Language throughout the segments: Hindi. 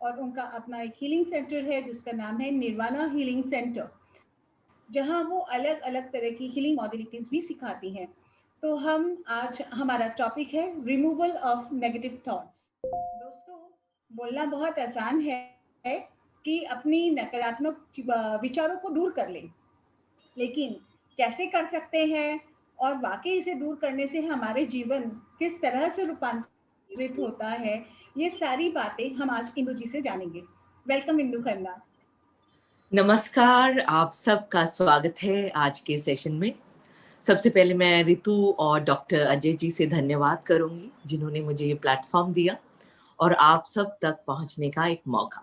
और उनका अपना एक हीलिंग सेंटर है जिसका नाम है निर्वाणा हीलिंग सेंटर, जहां वो अलग अलग तरह की हीलिंग मॉडलिटीज भी सिखाती हैं। तो हम आज हमारा टॉपिक है रिमूवल ऑफ नेगेटिव थॉट्स। दोस्तों, बोलना बहुत आसान है कि अपनी नकारात्मक विचारों को दूर कर लें, लेकिन कैसे कर सकते हैं और वाकई इसे दूर करने से हमारे जीवन किस तरह से रूपांतरित होता है, ये सारी बातें हम आज इंदु जी से जानेंगे। वेलकम इंदु खन्ना। नमस्कार, आप सबका स्वागत है आज के सेशन में। सबसे पहले मैं रितु और डॉक्टर अजय जी से धन्यवाद करूंगी जिन्होंने मुझे ये प्लेटफॉर्म दिया और आप सब तक पहुंचने का एक मौका।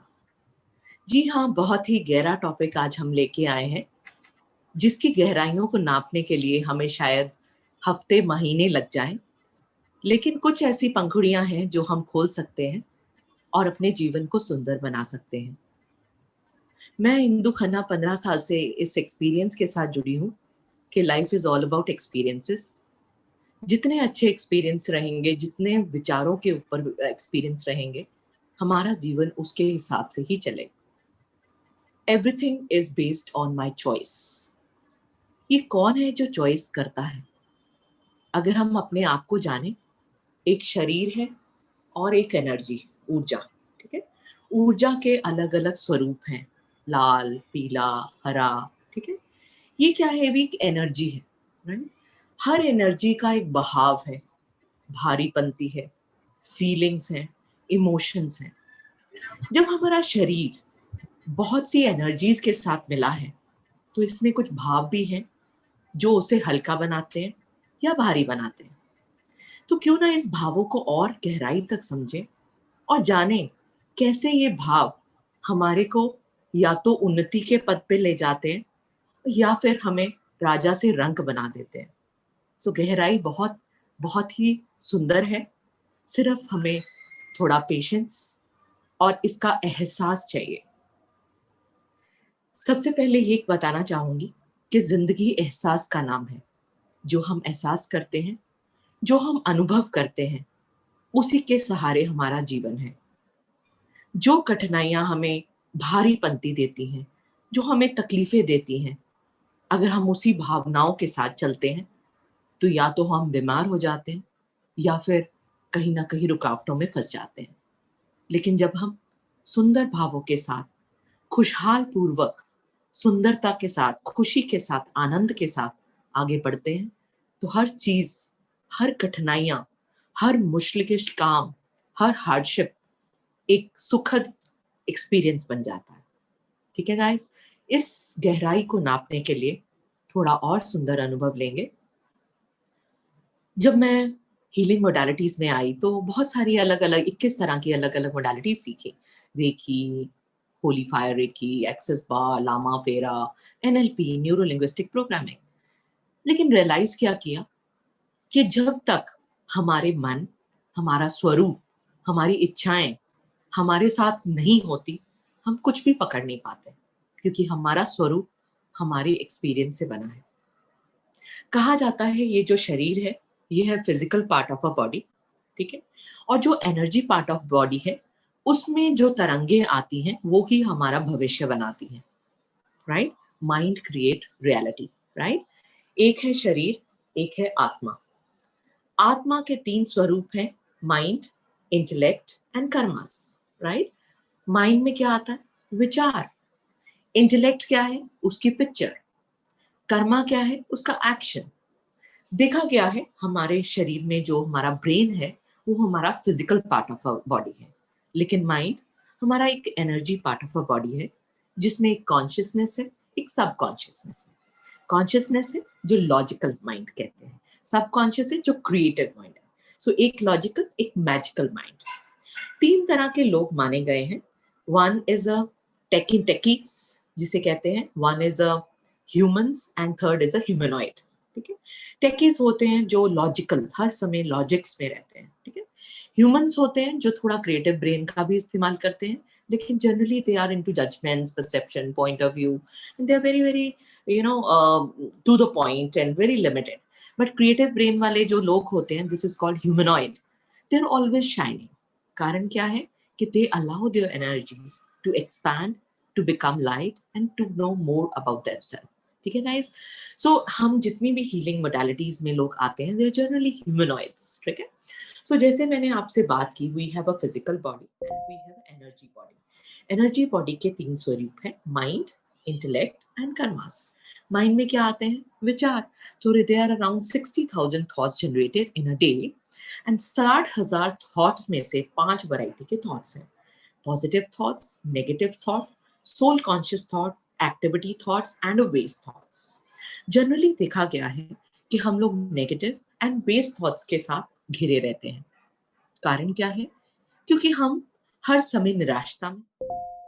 जी हाँ, बहुत ही गहरा टॉपिक आज हम लेके आए हैं, जिसकी गहराइयों को नापने के लिए हमें शायद हफ्ते महीने लग जाएं, लेकिन कुछ ऐसी पंखुड़ियां हैं जो हम खोल सकते हैं और अपने जीवन को सुंदर बना सकते हैं। मैं इंदु खन्ना 15 साल से इस एक्सपीरियंस के साथ जुड़ी हूँ कि life is all about experiences. जितने अच्छे एक्सपीरियंस रहेंगे, जितने विचारों के ऊपर एक्सपीरियंस रहेंगे, हमारा जीवन उसके हिसाब से ही चले। Everything is based on my choice. ये कौन है जो चॉइस करता है? अगर हम अपने आप को जाने, एक शरीर है और एक एनर्जी, ऊर्जा। ठीक है, ऊर्जा के अलग अलग स्वरूप हैं, लाल, पीला, हरा। ठीक है, ये क्या है? भी एक एनर्जी है, राइट? हर एनर्जी का एक बहाव है, भारीपंती है, फीलिंग्स हैं, इमोशंस हैं। जब हमारा शरीर बहुत सी एनर्जीज के साथ मिला है, तो इसमें कुछ भाव भी हैं जो उसे हल्का बनाते हैं या भारी बनाते हैं। तो क्यों ना इस भावों को और गहराई तक समझें और जानें कैसे ये भाव हमारे को या तो उन्नति के पद पे ले जाते हैं या फिर हमें राजा से रंक बना देते हैं। सो गहराई बहुत बहुत ही सुंदर है, सिर्फ हमें थोड़ा पेशेंस और इसका एहसास चाहिए। सबसे पहले ये बताना चाहूंगी कि जिंदगी एहसास का नाम है। जो हम एहसास करते हैं, जो हम अनुभव करते हैं, उसी के सहारे हमारा जीवन है। जो कठिनाइयां हमें भारीपंती देती हैं, जो हमें तकलीफें देती हैं, अगर हम उसी भावनाओं के साथ चलते हैं तो या तो हम बीमार हो जाते हैं या फिर कहीं ना कहीं रुकावटों में फंस जाते हैं। लेकिन जब हम सुंदर भावों के साथ, खुशहाल पूर्वक, सुंदरता के साथ, खुशी के साथ, आनंद के साथ आगे बढ़ते हैं, तो हर चीज, हर कठिनाइयां, हर मुश्किल काम, हर हार्डशिप एक सुखद एक्सपीरियंस बन जाता है। ठीक है गाइस, इस गहराई को नापने के लिए थोड़ा और सुंदर अनुभव लेंगे। जब मैं हीलिंग मोडालिटीज में आई तो बहुत सारी अलग अलग 21 तरह की अलग अलग मोडालिटीज सीखी। Reiki, holy fire reiki, access bar, Lama Fera, NLP, neuro linguistic programming. लेकिन रियलाइज क्या किया कि जब तक हमारे मन, हमारा स्वरूप, हमारी इच्छाएं हमारे साथ नहीं होती, हम कुछ भी पकड़ नहीं पाते, क्योंकि हमारा स्वरूप हमारे एक्सपीरियंस से बना है। कहा जाता है ये जो शरीर है, ये है physical part of a body. ठीक है, और जो एनर्जी पार्ट ऑफ बॉडी है, उसमें जो तरंगे आती हैं वो ही हमारा भविष्य बनाती हैं। Right? Mind create reality. Right? एक है शरीर, एक है आत्मा। आत्मा के 3 स्वरूप हैं, mind, intellect and karmas. Right? Mind में क्या आता है? विचार। इंटेलेक्ट क्या है? उसकी पिक्चर। कर्मा क्या है? उसका एक्शन। देखा गया है हमारे शरीर में जो हमारा ब्रेन है वो हमारा फिजिकल पार्ट ऑफ बॉडी है, लेकिन माइंड हमारा एक एनर्जी पार्ट ऑफ बॉडी है, जिसमें एक कॉन्शियसनेस है, एक सब कॉन्शियसनेस है। कॉन्शियसनेस है जो लॉजिकल माइंड कहते हैं, सब कॉन्शियस है जो क्रिएटिव माइंड है। सो एक लॉजिकल, एक मैजिकल माइंड। 3 तरह के लोग माने गए हैं। वन इज अ टेकीस जिसे कहते हैं, one is a humans and third is a humanoid. ठीक है, टेकीज होते हैं जो लॉजिकल, हर समय लॉजिक्स में रहते हैं। ठीक है, ह्यूमंस होते हैं जो थोड़ा क्रिएटिव ब्रेन का भी इस्तेमाल करते हैं, लेकिन generally they are into judgements, perception, point of view, and they are very very to the point and very limited. But creative brain वाले जो लोग होते हैं, this is called humanoid. They are always shining. कारण क्या है कि they allow their energies to expand, to become light and to know more about themselves. ठीक है guys? So हम जितनी भी healing modalities में लोग आते हैं, they are generally humanoids. ठीक है? So जैसे मैंने आपसे बात की, we have a physical body and we have energy body. Energy body के 3 स्वरूप हैं, mind, intellect and karmas. Mind में क्या आते हैं? विचार. So there are around 60,000 thoughts generated in a day. And 60,000 thoughts में से 5 वैरायटी के थॉट्स हैं. Positive thoughts, negative thought, soul conscious thought, activity thoughts and waste thoughts. Generally देखा गया है कि हम लोग नेगेटिव एंड वेस्ट थॉट्स के साथ घिरे रहते हैं. कारण क्या है? क्योंकि हम हर समय निराशता में,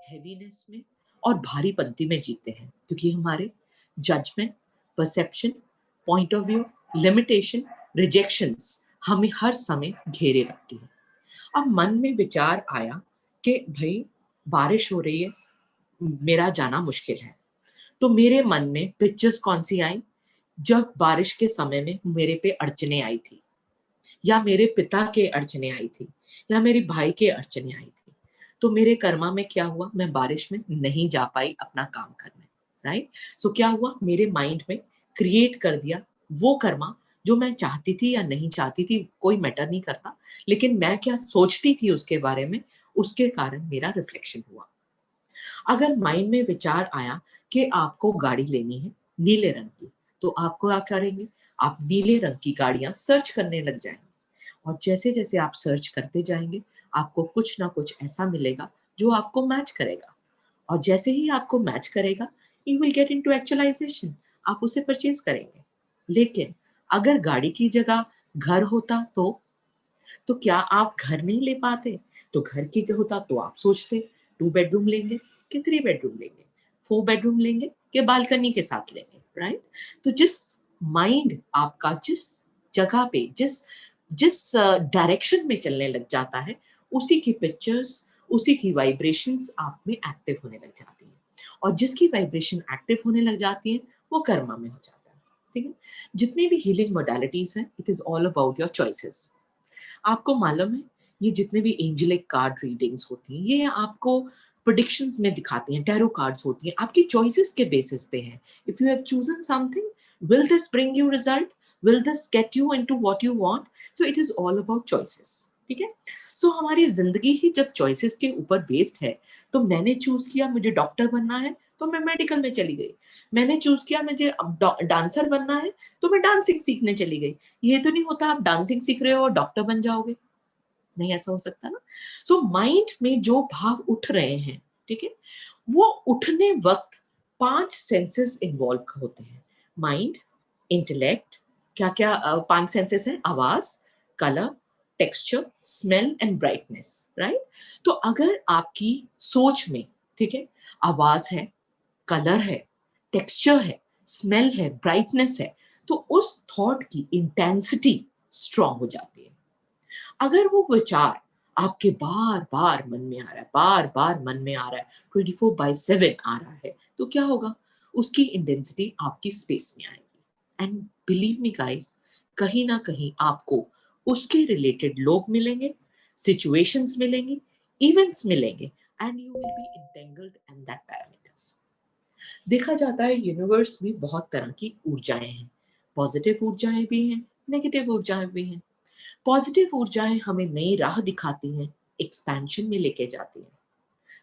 हेवीनेस में और भारीपंती में जीते हैं, क्योंकि हमारे judgement, perception, point of view, limitation, rejections हमें हर समय घेरे रखती है. अब मन में विचार आया कि भाई बारिश हो रही है, मेरा जाना मुश्किल है. तो मेरे मन में पिक्चर्स कौन सी आई? जब बारिश के समय में मेरे पे अड़चने आई थी, या मेरे पिता के अड़चने आई थी, या मेरे भाई के अड़चने आई थी. तो मेरे कर्मा में क्या हुआ? मैं बारिश में नहीं जा पाई अपना काम करने. राइट? सो क्या हुआ? मेरे माइंड में क्रिएट कर दिया वो कर्मा जो मैं चाहती थी या नहीं चाहती थी, कोई मैटर नहीं करता, लेकिन मैं क्या सोचती थी उसके बारे में, उसके कारण मेरा रिफ्लेक्शन हुआ. अगर माइंड में विचार आया कि आपको गाड़ी लेनी है नीले रंग की, तो आपको क्या करेंगे? आप नीले रंग की गाड़ियां सर्च करने लग जाएंगे. और जैसे जैसे आप सर्च करते जाएंगे, आपको कुछ ना कुछ ऐसा मिलेगा जो आपको मैच करेगा. और जैसे ही आपको मैच करेगा, you will get into actualisation. आप उसे परचेज करेंगे. लेकिन अगर गाड़ी की जगह घर होता तो क्या आप घर नहीं ले पाते? तो घर की जगह होता तो आप सोचते 2 बेडरूम लेंगे कि 3 बेडरूम लेंगे, 4 बेडरूम लेंगे कि बालकनी के साथ लेंगे. राइट? तो जिस माइंड आपका जिस जगह पे जिस जिस डायरेक्शन में चलने लग जाता है, उसी की पिक्चर्स, उसी की वाइब्रेशंस आप में एक्टिव होने लग जाती हैं. और जिसकी वाइब्रेशन एक्टिव होने लग जाती है, वो कर्मा में हो जाता है. ठीक है? जितनी भी हीलिंग मोडालिटीज हैं, it is all about your choices. आपको मालूम है, ये जितने भी एंजेलिक कार्ड रीडिंग्स होती हैं, ये आपको प्रेडिक्शंस में दिखाती हैं, टैरो कार्ड्स होती हैं, आपकी चॉइसेस के बेसिस पे हैं. If you have chosen something, will this bring you result? Will this get you into what you want? So it is all about choices. ठीक है? सो हमारी जिंदगी ही जब चॉइसेस के ऊपर बेस्ड है, तो मैंने चूज किया मुझे डॉक्टर बनना है, तो मैं मेडिकल में चली गई. मैंने चूज किया मुझे डांसर बनना है, तो मैं डांसिंग सीखने चली गई. ये तो नहीं होता आप डांसिंग सीख रहे हो और डॉक्टर बन जाओगे. नहीं, ऐसा हो सकता ना. सो माइंड में जो भाव उठ रहे हैं, ठीक है, वो उठने वक्त 5 सेंसेस इन्वॉल्व होते हैं. माइंड, इंटेलेक्ट, क्या क्या 5 सेंसेस हैं? आवाज, colour, texture, smell and brightness. Right? तो अगर आपकी सोच में, ठीक है, आवाज है, कलर है, टेक्सचर है, स्मेल है, ब्राइटनेस है, तो उस थॉट की इंटेंसिटी स्ट्रांग हो जाती है. अगर वो विचार आपके बार बार मन में आ रहा है, बार बार मन में आ रहा है, 24/7 आ रहा है, तो क्या होगा? उसकी इंटेंसिटी आपकी स्पेस में आएगी. एंड बिलीव मी गाइस, कहीं ना कहीं आपको उसके रिलेटेड लोग मिलेंगे, सिचुएशंस मिलेंगे, इवेंट्स मिलेंगे, and you will B entangled in that parameters. देखा जाता है यूनिवर्स में बहुत तरह की ऊर्जाएं हैं. पॉजिटिव ऊर्जाएं भी हैं, नेगेटिव ऊर्जाएं भी हैं. पॉजिटिव ऊर्जाएं हमें नई राह दिखाती हैं, एक्सपेंशन में लेके जाती हैं.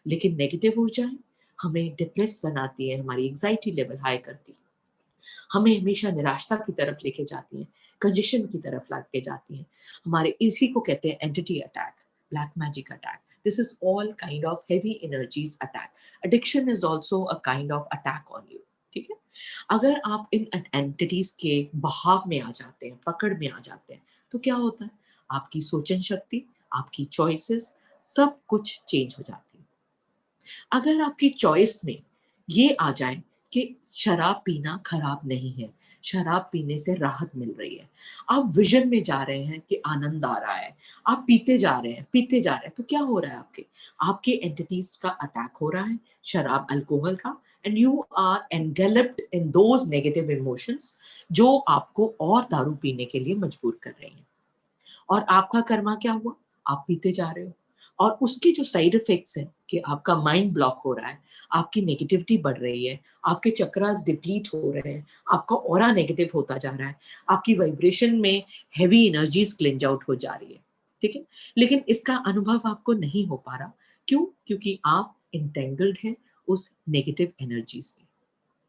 लेकिन नेगेटिव ऊर्जाएं हमें डिप्रेस बनाती हैं, हमारी एंजाइटी लेवल हाई करती है, हमें हमेशा निराशा की तरफ लेके जाती हैं, कंजेशन की तरफ लेके जाती हैं. हमारे इसी को कहते हैं entity attack, black magic attack. This is all kind of heavy energies attack. Addiction is also a kind of attack on you. ठीक है? अगर आप इन एंटिटीज के बहाव में आ जाते हैं, पकड़ में आ जाते हैं, तो क्या होता है? आपकी सोचन शक्ति, आपकी चॉइसेस, सब कुछ चेंज हो जाती है. अगर आपकी चॉइस में ये आ जाए कि शराब पीना खराब नहीं है, शराब पीने से राहत मिल रही है, आप विजन में जा रहे हैं कि आनंद आ रहा है, आप पीते जा रहे हैं, पीते जा रहे हैं, तो क्या हो रहा है? आपके एंटिटीज का अटैक हो रहा है, शराब, अल्कोहल का, and you are engulfed in those negative emotions जो आपको और दारू पीने के लिए मजबूर कर रहे हैं. और आपका कर्मा क्या हुआ? आप पीते जा रहे हो. और उसके जो साइड इफेक्ट्स हैं कि आपका माइंड ब्लॉक हो रहा है, आपकी नेगेटिविटी बढ़ रही है, आपके चक्रास डिप्लीट हो रहे हैं, आपका ऑरा नेगेटिव होता जा रहा है, आपकी वाइब्रेशन में हेवी एनर्जीज क्लेंज आउट हो जा रही है, ठीक है। लेकिन इसका अनुभव आपको नहीं हो पा रहा, क्यों? क्योंकि आप इंटेंगल्ड हैं उस नेगेटिव एनर्जीज में,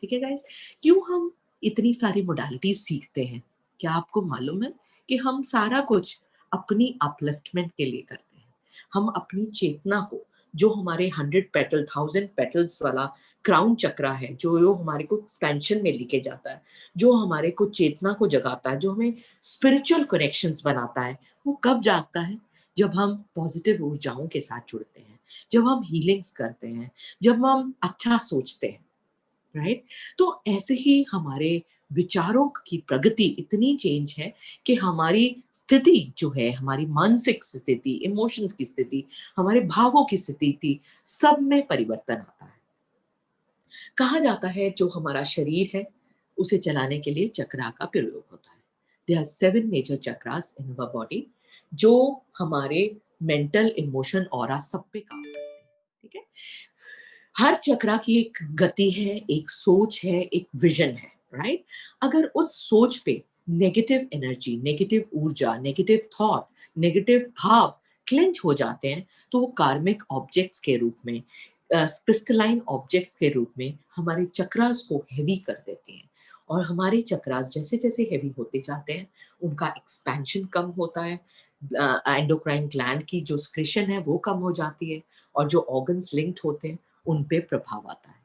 ठीक है गाइस। क्यों हम इतनी सारी मोडालिटीज सीखते हैं? क्या आपको मालूम है कि हम सारा कुछ अपनी अपलिफ्टमेंट के लिए करते हैं। हम अपनी चेतना को, जो हमारे 100 पेटल 1000 पेटल्स वाला क्राउन चक्रा है, जो हमारे को एक्सपेंशन में लेके जाता है, जो हमारे को चेतना को जगाता है, जो हमें स्पिरिचुअल कनेक्शंस बनाता है, वो कब जागता है? जब हम पॉजिटिव ऊर्जाओं के साथ जुड़ते हैं, जब हम हीलिंग्स करते हैं, जब हम अच्छा सोचते हैं, राइट। तो ऐसे ही हमारे विचारों की प्रगति इतनी चेंज है कि हमारी स्थिति जो है, हमारी मानसिक स्थिति, इमोशंस की स्थिति, हमारे भावों की स्थिति, सब में परिवर्तन आता है। कहा जाता है जो हमारा शरीर है उसे चलाने के लिए चक्रा का प्रयोग होता है। There are 7 major chakras in our body जो हमारे मेंटल, इमोशन, ऑरा सब पे काम करते हैं, ठीक है। हर चक्रा की एक गति है, एक सोच है, एक विजन है, राइट। अगर उस सोच पे नेगेटिव एनर्जी, नेगेटिव ऊर्जा, नेगेटिव थॉट, नेगेटिव भाव क्लेंच हो जाते हैं, तो वो कार्मिक ऑब्जेक्ट्स के रूप में, क्रिस्टलाइन ऑब्जेक्ट्स के रूप में हमारे चक्रास को हेवी कर देते हैं। और हमारे चक्रास जैसे जैसे हेवी होते जाते हैं, उनका एक्सपेंशन कम होता है, एंडोक्राइन ग्लैंड की जो सिक्रीशन है वो कम हो जाती है, और जो ऑर्गन्स लिंक्ड होते हैं उन पे प्रभाव आता है,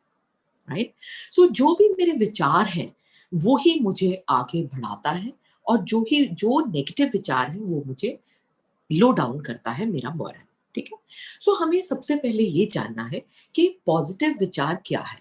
राइट। सो जो भी मेरे विचार हैं वो ही मुझे आगे बढ़ाता है, और जो नेगेटिव विचार है वो मुझे लो डाउन करता है मेरा मोरल, ठीक है। सो हमें सबसे पहले ये जानना है कि पॉजिटिव विचार क्या है।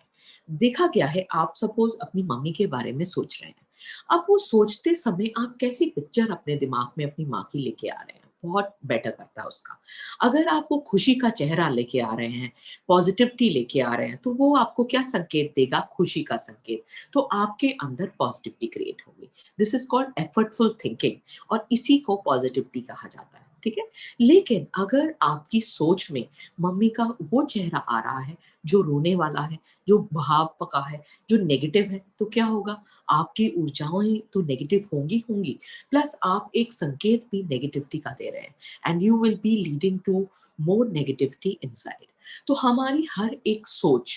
देखा गया है, आप सपोज अपनी मम्मी के बारे में सोच रहे हैं, अब वो सोचते समय आप कैसी पिक्चर अपने दिमाग में अपनी माँ की लेके आ रहे हैं, बहुत बेटर करता है उसका। अगर आप वो खुशी का चेहरा लेके आ रहे हैं, पॉजिटिविटी लेके आ रहे हैं, तो वो आपको क्या संकेत देगा? खुशी का संकेत। तो आपके अंदर पॉजिटिविटी क्रिएट होगी। This is called effortful thinking, और इसी को पॉजिटिविटी कहा जाता है, ठीक है। लेकिन अगर आपकी सोच में मम्मी का वो चेहरा आ रहा है जो रोने वाला है, जो भाव पका है, जो नेगेटिव है, तो क्या होगा? आपकी ऊर्जाएं तो नेगेटिव होंगी, प्लस आप एक संकेत भी नेगेटिविटी का दे रहे हैं, and you will be leading to more negativity inside. तो हमारी हर एक सोच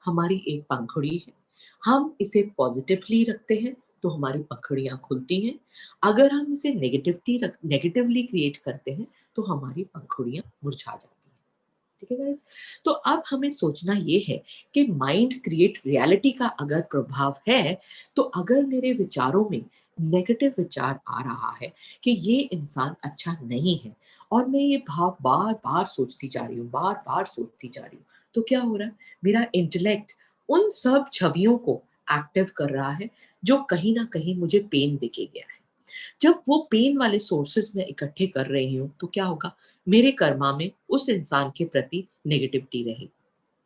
हमारी एक पंखुड़ी है। हम इसे पॉजिटिवली रखते हैं तो हमारी पंखुड़ियां खुलती हैं। अगर हम इसे नेगेटिवली क्रिएट करते हैं तो हमारी पंखुड़ियां मुरझा जाती हैं, ठीक है गाइस। तो अब हमें सोचना ये है कि माइंड क्रिएट रियलिटी का अगर प्रभाव है, तो अगर मेरे विचारों में नेगेटिव विचार आ रहा है कि ये इंसान अच्छा नहीं है, और मैं ये भाव बार बार सोचती जा रही हूँ, बार बार सोचती जा रही हूँ, तो क्या हो रहा है? मेरा इंटेलेक्ट उन सब छवियों को एक्टिव कर रहा है जो कहीं ना कहीं मुझे पेन देके गया है। जब वो पेन वाले सोर्सेस में इकट्ठे कर रही हूँ, तो क्या होगा? मेरे कर्मा में उस इंसान के प्रति नेगेटिविटी रहेगी,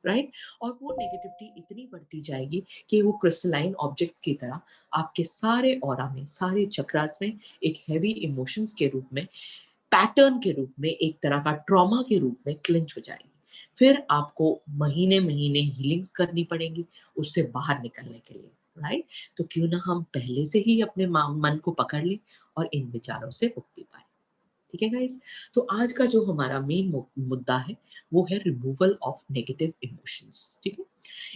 राइट। और वो नेगेटिविटी इतनी बढ़ती जाएगी कि वो क्रिस्टलाइन ऑब्जेक्ट्स की तरह आपके सारे ऑरा में, सारे चक्रास में एक हैवी इमोशंस के रूप में, पैटर्न के रूप में, एक तरह का ट्रॉमा के रूप में क्लिंच हो जाएगी। फिर आपको महीने महीने हीलिंग्स करनी पड़ेंगी उससे बाहर निकलने के लिए, राइट। तो क्यों ना हम पहले से ही अपने मन को पकड़ लें और इन विचारों से मुक्ति पाए, ठीक है गाइस। तो आज का जो हमारा मेन मुद्दा है वो है रिमूवल ऑफ नेगेटिव इमोशंस, ठीक है।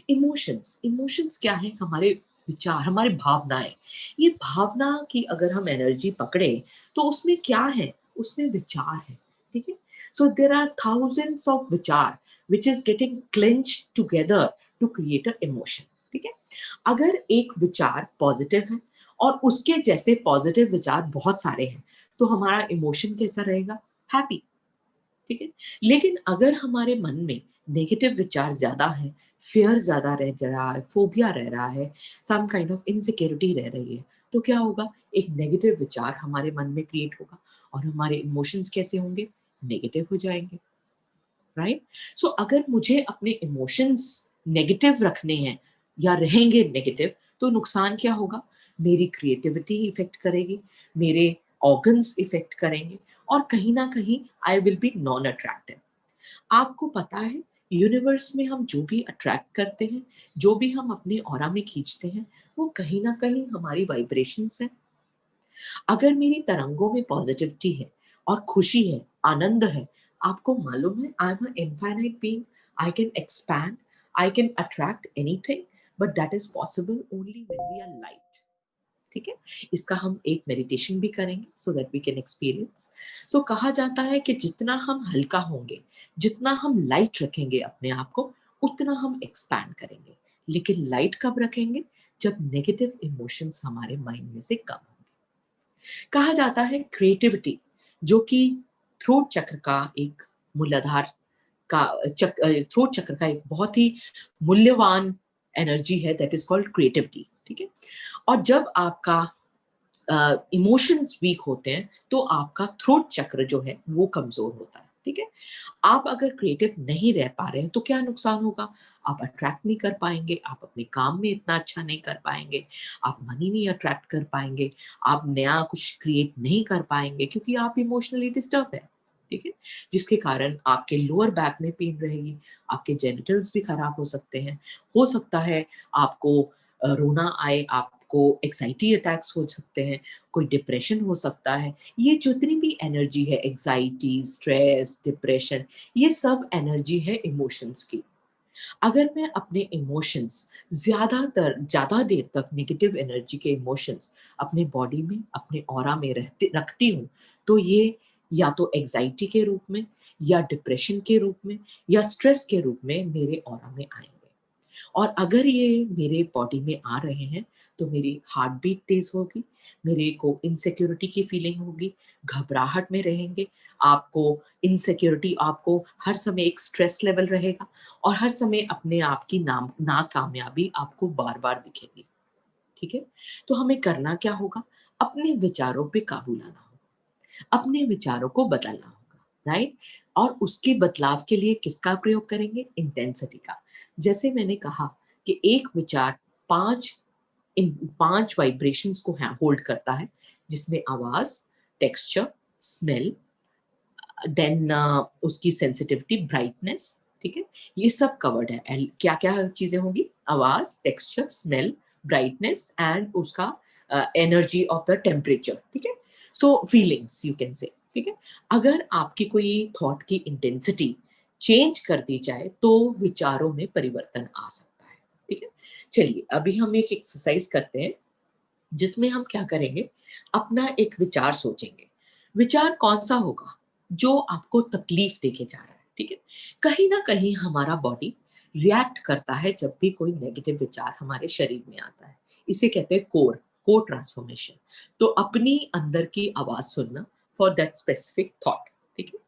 इमोशंस इमोशंस क्या है? हमारे विचार, हमारे भावनाएं। ये भावना की अगर हम एनर्जी पकड़े तो उसमें क्या है? उसमें विचार है, ठीक है। So there are thousands of विचार which is getting clenched together to create a emotion, ठीक है। अगर एक विचार पॉजिटिव है और उसके जैसे पॉजिटिव विचार बहुत सारे हैं, तो हमारा इमोशन कैसा रहेगा? हैप्पी, ठीक है। लेकिन अगर हमारे मन में नेगेटिव विचार ज्यादा है, फियर ज्यादा रह रहा है, फोबिया रह रहा है, सम काइंड ऑफ इनसिक्योरिटी रह रही है, तो क्या होगा? एक नेगेटिव विचार हमारे मन में क्रिएट होगा, और हमारे इमोशंस कैसे होंगे? नेगेटिव हो जाएंगे, राइट। सो अगर मुझे अपने इमोशंस नेगेटिव रखने हैं या रहेंगे नेगेटिव, तो नुकसान क्या होगा? मेरी क्रिएटिविटी इफेक्ट करेगी, मेरे ऑर्गन्स इफेक्ट करेंगे, और कहीं ना कहीं I will be non attractive, आपको पता है, यूनिवर्स में हम जो भी अट्रैक्ट करते हैं, जो भी हम अपने ऑरा में खींचते हैं, वो कहीं ना कहीं हमारी वाइब्रेशंस हैं। अगर मेरी तरंगों में पॉजिटिविटी है और खुशी है, आनंद है, आपको मालूम है, I am a infinite being, I can expand, I can attract anything, but that is possible only when we are light. ठीक है, इसका हम एक मेडिटेशन भी करेंगे so that we can experience. सो कहा जाता है कि जितना हम हल्का होंगे, जितना हम लाइट रखेंगे अपने आप को, उतना हम एक्सपैंड करेंगे। लेकिन लाइट कब रखेंगे? जब नेगेटिव इमोशंस हमारे माइंड में से कम होंगे। कहा जाता है क्रिएटिविटी, जो कि थ्रोट चक्र का एक मूलाधार का थ्रोट चक्र का एक बहुत ही मूल्यवान एनर्जी है, दैट इज कॉल्ड क्रिएटिविटी। ठीक है, और जब आपका इमोशंस वीक होते हैं तो आपका थ्रोट चक्र जो है वो कमजोर होता है। ठीक है, आप अगर क्रिएटिव नहीं रह पा रहे हैं तो क्या नुकसान होगा? आप अट्रैक्ट नहीं कर पाएंगे, आप अपने काम में इतना अच्छा नहीं कर पाएंगे, आप मनी नहीं अट्रैक्ट कर पाएंगे, आप नया कुछ क्रिएट नहीं कर पाएंगे, क्योंकि आप इमोशनली डिस्टर्ब है। ठीक है, जिसके कारण आपके लोअर बैक में पेन रहेगी, आपके जेनिटल्स भी खराब हो सकते हैं, हो सकता है आपको रोना आए, आपको एग्जाइटी अटैक्स हो सकते हैं, कोई डिप्रेशन हो सकता है। ये जितनी भी एनर्जी है, एग्जाइटी, स्ट्रेस, डिप्रेशन, ये सब एनर्जी है इमोशंस की। अगर मैं अपने इमोशंस ज़्यादा देर तक नेगेटिव एनर्जी के इमोशंस अपने बॉडी में, अपने ऑरा में रखती हूँ, तो ये या तो एग्जाइटी के रूप में, या डिप्रेशन के रूप में, या स्ट्रेस के रूप में मेरे ऑरा में आएंगे। और अगर ये मेरे बॉडी में आ रहे हैं तो मेरी हार्ट बीट तेज होगी, मेरे को इनसिक्योरिटी की फीलिंग होगी, घबराहट में रहेंगे, आपको इनसिक्योरिटी, आपको हर समय एक स्ट्रेस लेवल रहेगा, और हर समय अपने आप की नाकामयाबी आपको बार बार दिखेगी। ठीक है, तो हमें करना क्या होगा? अपने विचारों पे काबू लाना होगा, अपने विचारों को बदलना होगा, राइट? और उसके बदलाव के लिए किसका प्रयोग करेंगे? इंटेंसिटी का। जैसे मैंने कहा कि एक विचार पांच इन 5 वाइब्रेशंस को होल्ड करता है, जिसमें आवाज, टेक्सचर, स्मेल, देन उसकी सेंसिटिविटी, ब्राइटनेस। ठीक है, ये सब कवर्ड है। क्या क्या चीजें होंगी? आवाज, टेक्सचर, स्मेल, ब्राइटनेस एंड उसका एनर्जी ऑफ द टेम्परेचर। ठीक है, सो फीलिंग्स यू कैन से। ठीक है, अगर आपकी कोई थॉट की इंटेंसिटी चेंज कर दी जाए तो विचारों में परिवर्तन आ सकता है। ठीक है, चलिए अभी हम एक एक्सरसाइज करते हैं, जिसमें हम क्या करेंगे? अपना एक विचार सोचेंगे। विचार कौन सा होगा? जो आपको तकलीफ देके जा रहा है। ठीक है, कहीं ना कहीं हमारा बॉडी रिएक्ट करता है जब भी कोई नेगेटिव विचार हमारे शरीर में आता है। इसे कहते हैं कोर ट्रांसफॉर्मेशन। तो अपनी अंदर की आवाज सुनना फॉर दैट स्पेसिफिक थॉट। ठीक है,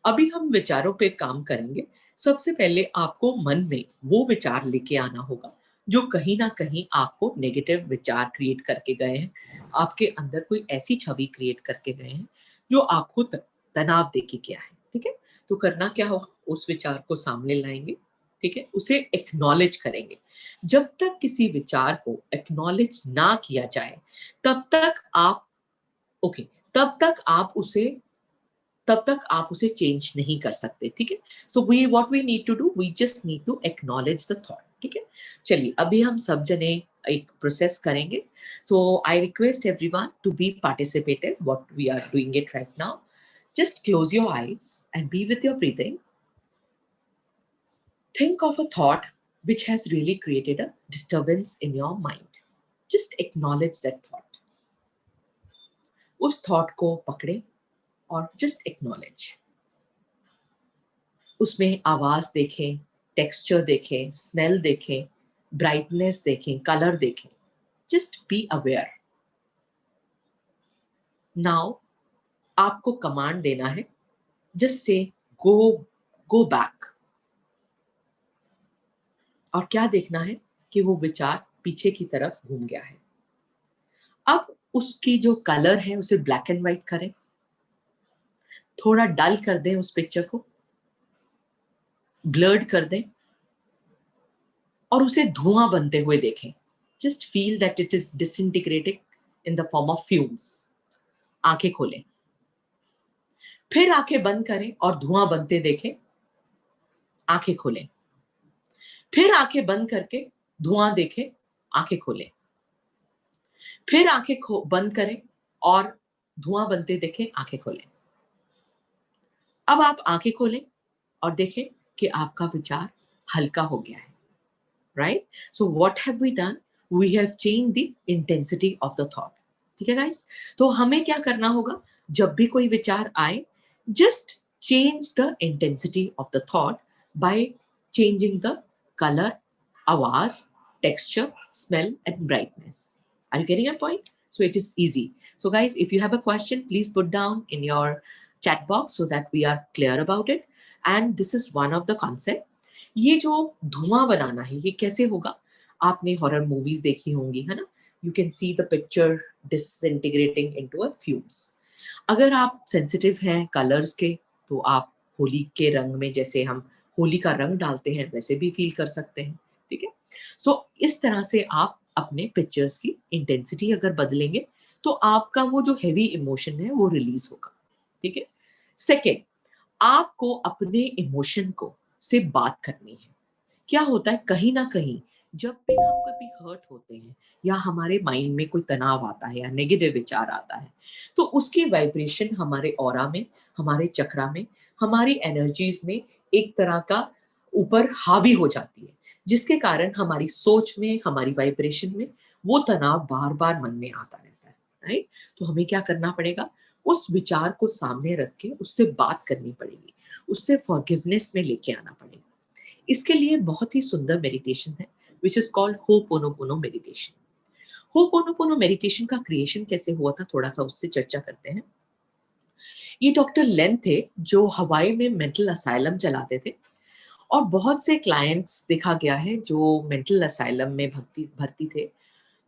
अभी हम विचारों पे काम करेंगे। सबसे पहले आपको मन में वो विचार लेके आना होगा जो कहीं ना कहीं आपको नेगेटिव विचार क्रिएट करके गए हैं, आपके अंदर कोई ऐसी छवि क्रिएट करके गए हैं जो आपको तनाव देके गया है। ठीक है, तो करना क्या होगा? उस विचार को सामने लाएंगे। ठीक है, उसे एक्नॉलेज करेंगे। जब तक किसी विचार को एक्नॉलेज ना किया जाए तब तक आप ओके तब तक आप उसे चेंज नहीं कर सकते। ठीक है, so we what we need to do, we just need to acknowledge the thought. ठीक है, चलिए अभी हम सब जने एक प्रोसेस करेंगे। So I request everyone to be participative what we are doing it right now. Just close your eyes and be with your breathing. Think of a thought which has really created a disturbance in your mind. Just acknowledge that thought. उस थॉट को पकड़े और जस्ट एक्नॉलेज। उसमें आवाज देखें, टेक्सचर देखें, स्मेल देखें, ब्राइटनेस देखें, कलर देखें। Just be aware. नाउ आपको कमांड देना है, जस्ट से गो बैक। और क्या देखना है कि वो विचार पीछे की तरफ घूम गया है। अब उसकी जो कलर है उसे ब्लैक एंड व्हाइट करें, थोड़ा डल कर दें उस पिक्चर को, ब्लर्ड कर दें और उसे धुआं बनते हुए देखें। Just feel that it is disintegrating in the form of fumes. आंखें खोलें, फिर आंखें बंद करें और धुआं बनते देखें। आंखें खोलें। फिर आंखें बंद करके धुआं देखें, आंखें खोलें। फिर आंखें बंद करें और धुआं बनते देखें, आंखें खोलें। अब आप आंखें खोलें और देखें कि आपका विचार हल्का हो गया है। Right? So what have we done? We have change the intensity of the thought. ठीक है गाइस? तो हमें क्या करना होगा? जब भी कोई विचार आए, just change the intensity of the thought by changing the colour, आवाज, texture, smell, and brightness. Are you getting a point? So it is easy. So guys, if you have a question, please put down in your chat box so that we are clear about it. And this is one of the concept. ये जो धुआं बनाना है, ये कैसे होगा? आपने हॉरर मूवीज देखी होंगी, है ना? You can see the picture disintegrating into a fumes. अगर आप सेंसिटिव हैं कलर्स के, तो आप होली के रंग में, जैसे हम होली का रंग डालते हैं, वैसे भी फील कर सकते हैं। ठीक है? सो इस तरह से आप अपने पिक्चर्स की इंटेंसिटी अगर बदलेंगे, तो आपका वो जो हैवी इमोशन है वो रिलीज होगा। ठीक है? सेकेंड, आपको अपने इमोशन को से बात करनी है। क्या होता है, कहीं ना कहीं जब भी हम कभी हर्ट होते हैं या हमारे माइंड में कोई तनाव आता है या नेगेटिव विचार आता है, तो उसकी वाइब्रेशन हमारे ऑरा में, हमारे चक्रा में, हमारी एनर्जीज में एक तरह का ऊपर हावी हो जाती है, जिसके कारण हमारी सोच में, हमारी वाइब्रेशन में वो तनाव बार बार मन में आता रहता है। राइट? तो हमें क्या करना पड़ेगा? उस विचार को सामने रख के उससे बात करनी पड़ेगी, उससे फॉरगिवनेस में लेके आना पड़ेगा। इसके लिए बहुत ही सुंदर मेडिटेशन है, which is called ho'oponopono meditation. Ho'oponopono meditation का क्रिएशन कैसे हुआ था, थोड़ा सा उससे चर्चा करते हैं। ये डॉक्टर लेन थे, जो हवाई में मेंटल असाइलम चलाते थे, और बहुत से क्लाइंट्स देखा गया है जो मेंटल असाइलम में भर्ती थे,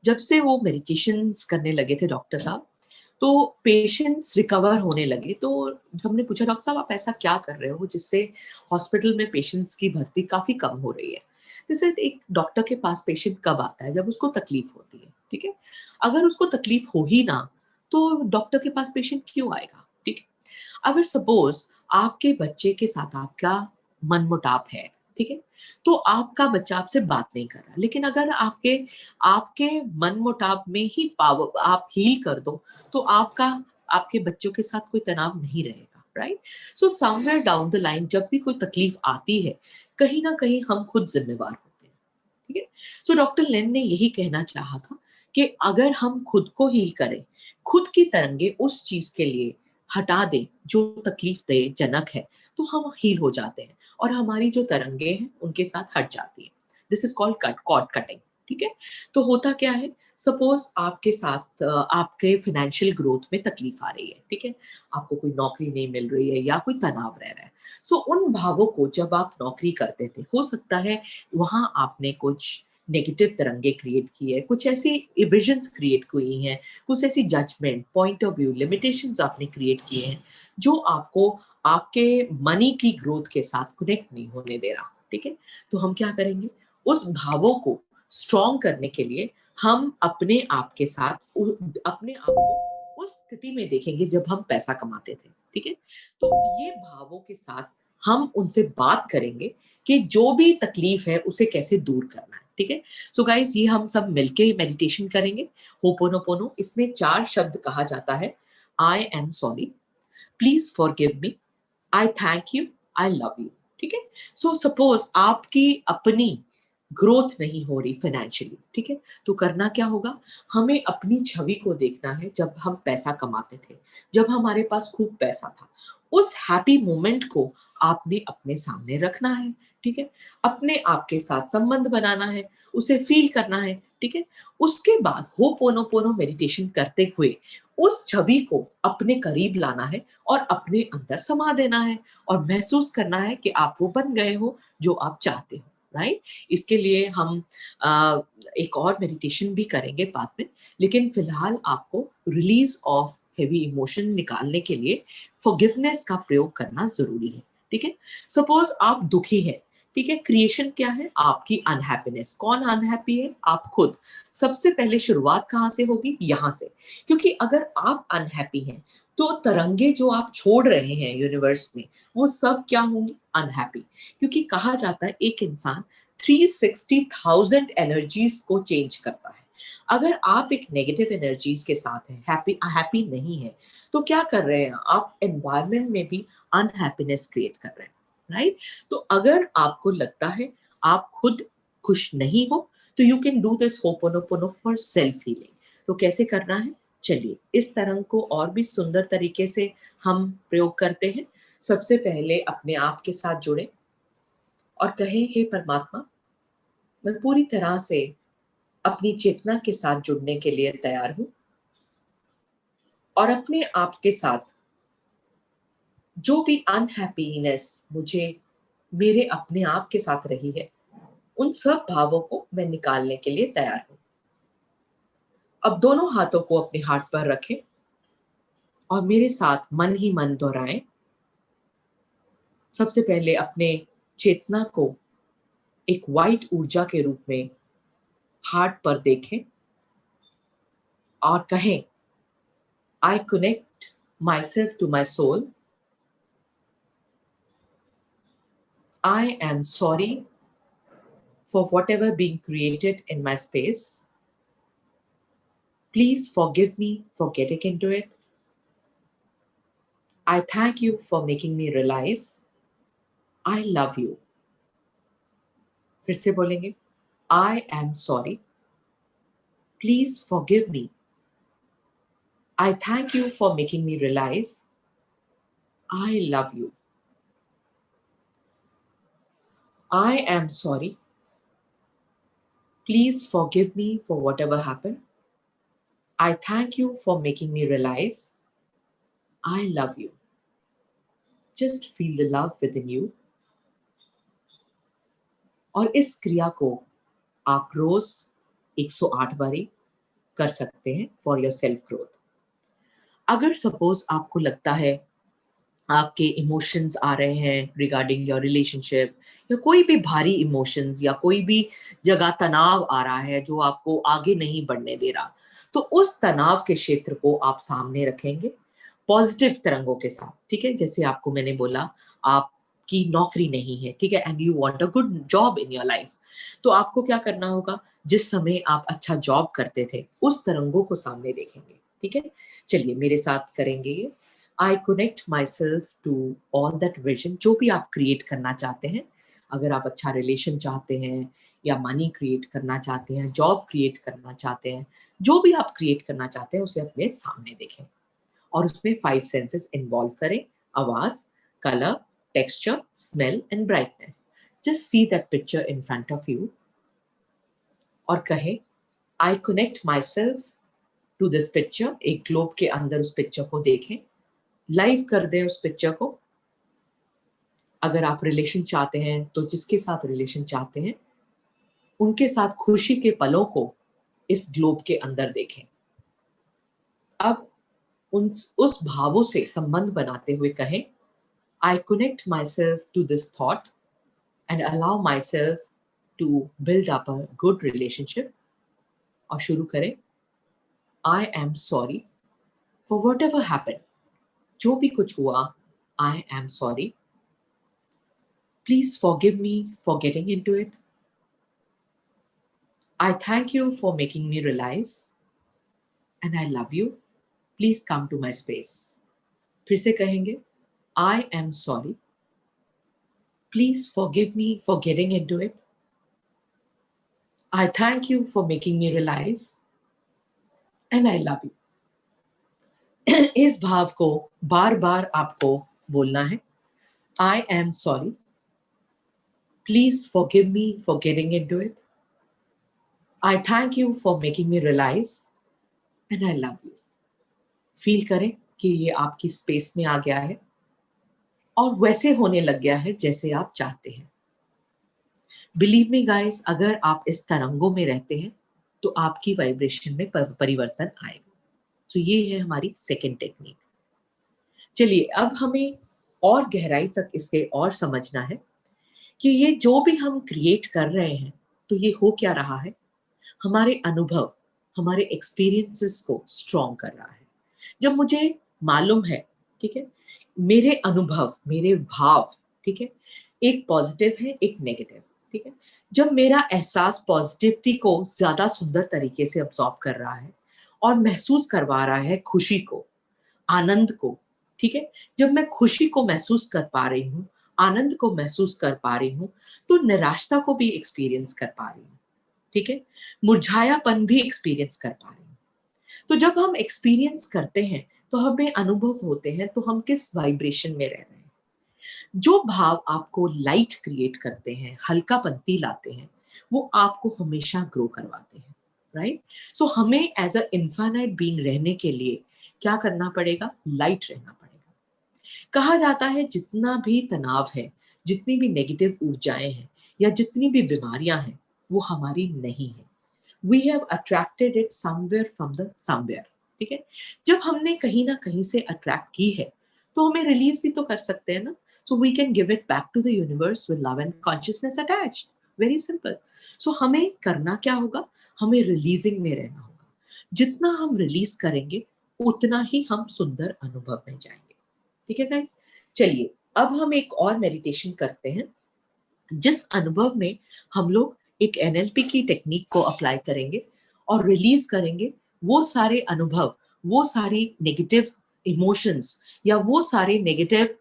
जब से वो मेडिटेशंस करने लगे थे डॉक्टर साहब, तो पेशेंट्स रिकवर होने लगे। तो हमने पूछा, डॉक्टर साहब आप ऐसा क्या कर रहे हो जिससे हॉस्पिटल में पेशेंट्स की भर्ती काफ़ी कम हो रही है? जैसे एक डॉक्टर के पास पेशेंट कब आता है? जब उसको तकलीफ होती है। ठीक है? अगर उसको तकलीफ हो ही ना, तो डॉक्टर के पास पेशेंट क्यों आएगा? ठीक है? अगर सपोज आपके बच्चे के साथ आपका मनमुटाव है, ठीक है, तो आपका बच्चा आपसे बात नहीं कर रहा, लेकिन अगर आपके आपके मनमुटाव में ही पावर आप हील कर दो, तो आपका आपके बच्चों के साथ कोई तनाव नहीं रहेगा। Right? So somewhere down the line जब भी कोई तकलीफ आती है, कहीं ना कहीं हम खुद जिम्मेवार होते हैं। ठीक है? सो डॉक्टर लेन ने यही कहना चाहा था कि अगर हम खुद को हील करें, खुद की तरंगे उस चीज के लिए हटा दें जो तकलीफ दे जनक है, तो हम हील हो जाते हैं और हमारी जो तरंगे हैं उनके साथ हट जाती है। This is called cord cutting. ठीक है? तो होता क्या है, सपोज आपके साथ आपके फाइनेंशियल ग्रोथ में तकलीफ आ रही है। ठीक है? आपको कोई नौकरी नहीं मिल रही है या कोई तनाव रह रहा है। सो उन भावों को जब आप नौकरी करते थे, हो सकता है वहां आपने कुछ नेगेटिव तरंगे क्रिएट की है, कुछ ऐसी विजन्स क्रिएट हुई हैं, कुछ ऐसी judgement, point of view, limitations आपने क्रिएट किए हैं, जो आपको आपके मनी की ग्रोथ के साथ कनेक्ट नहीं होने दे रहा। ठीक है? तो हम क्या करेंगे, उस भावों को स्ट्रॉन्ग करने के लिए हम अपने आप के साथ अपने आप को उस स्थिति में देखेंगे जब हम पैसा कमाते थे। ठीक है? तो ये भावों के साथ हम उनसे बात करेंगे कि जो भी तकलीफ है उसे कैसे दूर करना है। ठीक है? सो गाइस, ये हम सब मिलके मेडिटेशन करेंगे, होपोनोपोनो। इसमें 4 शब्द कहा जाता है। I am sorry, please forgive me, I thank you, I love you. ठीक है? सो सपोज आपकी अपनी ग्रोथ नहीं हो रही फाइनेंशियली, ठीक है, तो करना क्या होगा, हमें अपनी छवि को देखना है जब हम पैसा कमाते थे, जब हमारे पास खूब पैसा था। उस हैप्पी मोमेंट को आपने अपने सामने रखना है। ठीक है? अपने आप के साथ संबंध बनाना है, उसे फील करना है। ठीक है? उसके बाद होपोनोपोनो मेडिटेशन करते हुए उस छवि को अपने करीब लाना है और अपने अंदर समा देना है और महसूस करना है कि आप वो बन गए हो जो आप चाहते हो। राइट? इसके लिए हम एक और मेडिटेशन भी करेंगे बाद में, लेकिन फिलहाल आपको रिलीज ऑफ हेवी इमोशन निकालने के लिए फॉरगिवनेस का प्रयोग करना जरूरी है। ठीक है? सपोज आप दुखी है, ठीक है, क्रिएशन क्या है? आपकी अनहैप्पीनेस। कौन अनहैप्पी है? आप खुद। सबसे पहले शुरुआत कहाँ से होगी? यहाँ से। क्योंकि अगर आप अनहैप्पी हैं तो तरंगे जो आप छोड़ रहे हैं यूनिवर्स में, वो सब क्या होंगी? अनहैप्पी। क्योंकि कहा जाता है एक इंसान 360,000 एनर्जीज को चेंज करता है। अगर आप एक नेगेटिव एनर्जीज के साथ हैं, हैप्पी नहीं है, तो क्या कर रहे हैं आप? एनवायरमेंट में भी अनहैप्पीनेस क्रिएट कर रहे हैं, राइट? तो अगर आपको लगता है आप खुद खुश नहीं हो, तो you can do this ho'oponopono for self healing. तो कैसे करना है? चलिए इस तरंग को और भी सुंदर तरीके से हम प्रयोग करते हैं। सबसे पहले अपने आप के साथ जुड़े और कहें, हे परमात्मा, मैं पूरी तरह से अपनी चेतना के साथ जुड़ने के लिए तैयार हूं और अपने आप के साथ जो भी अनहैप्पीनेस मुझे मेरे अपने आप के साथ रही है, उन सब भावों को मैं निकालने के लिए तैयार हूं। अब दोनों हाथों को अपने हार्ट पर रखें और मेरे साथ मन ही मन दोहराएं। सबसे पहले अपने चेतना को एक वाइट ऊर्जा के रूप में हार्ट पर देखें और कहें, I connect my self to my soul. I am sorry for whatever being created in my space. Please forgive me for getting into it. I thank you for making me realize I love you. फिर से बोलेंगे, I am sorry. Please forgive me. I thank you for making me realize I love you. I am sorry. Please forgive me for whatever happened. I thank you for making me realize I love you. Just feel the love within you. और इस क्रिया को आप रोज 108 बारी कर सकते हैं फॉर योर सेल्फ ग्रोथ। अगर सपोज आपको लगता है आपके इमोशंस आ रहे हैं रिगार्डिंग योर रिलेशनशिप, या कोई भी भारी इमोशंस या कोई भी जगह तनाव आ रहा है जो आपको आगे नहीं बढ़ने दे रहा, तो उस तनाव के क्षेत्र को आप सामने रखेंगे पॉजिटिव तरंगों के साथ। ठीक है, जैसे आपको मैंने बोला आपकी नौकरी नहीं है, ठीक है, and you want a good job in your life, तो आपको क्या करना होगा? जिस समय आप अच्छा जॉब करते थे उस तरंगों को सामने देखेंगे। ठीक है, चलिए मेरे साथ करेंगे ये। I connect my self to all that vision. जो भी आप क्रिएट करना चाहते हैं, अगर आप अच्छा रिलेशन चाहते हैं या मनी क्रिएट करना चाहते हैं, जॉब क्रिएट करना चाहते हैं, जो भी आप क्रिएट करना चाहते हैं उसे अपने सामने देखें और उसमें 5 सेंसेस इन्वॉल्व करें। आवाज, colour, texture, smell and brightness. Just see that picture in front of you और कहें, I connect my self to this picture. एक ग्लोब के अंदर उस पिक्चर को देखें, लाइव कर दें उस पिक्चर को। अगर आप रिलेशन चाहते हैं तो जिसके साथ रिलेशन चाहते हैं उनके साथ खुशी के पलों को इस ग्लोब के अंदर देखें। अब उस भावों से संबंध बनाते हुए कहें, I connect my self to this thought and allow my self to build up a good relationship. और शुरू करें, I am sorry for whatever happen. जो भी कुछ हुआ, I am sorry. Please forgive me for getting into it. I thank you for making me realize, and I love you. Please come to my space. फिर से कहेंगे, I am sorry. Please forgive me for getting into it. I thank you for making me realize, and I love you. इस भाव को बार बार आपको बोलना है। I am sorry. Please forgive me for getting into it. I thank you for making me realize, and I love you. Feel करें कि ये आपकी स्पेस में आ गया है और वैसे होने लग गया है जैसे आप चाहते हैं। बिलीव मी गाइस, अगर आप इस तरंगों में रहते हैं तो आपकी वाइब्रेशन में परिवर्तन आएगा। तो ये है हमारी सेकेंड टेक्निक। चलिए अब हमें और गहराई तक इसे और समझना है कि ये जो भी हम क्रिएट कर रहे हैं, तो ये हो क्या रहा है, हमारे अनुभव, हमारे एक्सपीरियंसेस को स्ट्रॉन्ग कर रहा है। जब मुझे मालूम है, ठीक है, मेरे अनुभव, मेरे भाव, ठीक है, एक पॉजिटिव है, एक नेगेटिव, ठीक है, जब मेरा एहसास पॉजिटिविटी को ज्यादा सुंदर तरीके से अब्सॉर्ब कर रहा है और महसूस करवा रहा है खुशी को, आनंद को, ठीक है, जब मैं खुशी को महसूस कर पा रही हूँ, आनंद को महसूस कर पा रही हूँ, तो निराशा को भी एक्सपीरियंस कर पा रही हूँ, ठीक है, मुरझायापन भी एक्सपीरियंस कर पा रही हूँ। तो जब हम एक्सपीरियंस करते हैं, तो हमें अनुभव होते हैं, तो हम किस वाइब्रेशन में रह रहे हैं। जो भाव आपको लाइट क्रिएट करते हैं, हल्कापंती लाते हैं, वो आपको हमेशा ग्रो करवाते हैं, राइट। सो हमें एज अ इन्फाइनाइट बीइंग रहने के लिए क्या करना पड़ेगा, लाइट रहना पड़ेगा। कहा जाता है जितना भी तनाव है, जितनी भी नेगेटिव ऊर्जाएं हैं, या जितनी भी बीमारियां हैं, वो हमारी नहीं है। We have attracted it somewhere from the somewhere, ठीक है। जब हमने कहीं ना कहीं से अट्रैक्ट की है, तो हमें रिलीज भी तो कर सकते हैं ना। So we can give it back to the universe with love and consciousness attached. Very simple. So हमें करना क्या होगा, हमें रिलीजिंग में रहना होगा। जितना हम रिलीज करेंगे, उतना ही हम सुंदर अनुभव में जाएंगे, ठीक है गाइस। चलिए, अब हम एक और मेडिटेशन करते हैं, जिस अनुभव में हम लोग एक एनएलपी की टेक्निक को अप्लाई करेंगे और रिलीज करेंगे वो सारे अनुभव, वो सारी नेगेटिव इमोशंस, या वो सारे नेगेटिव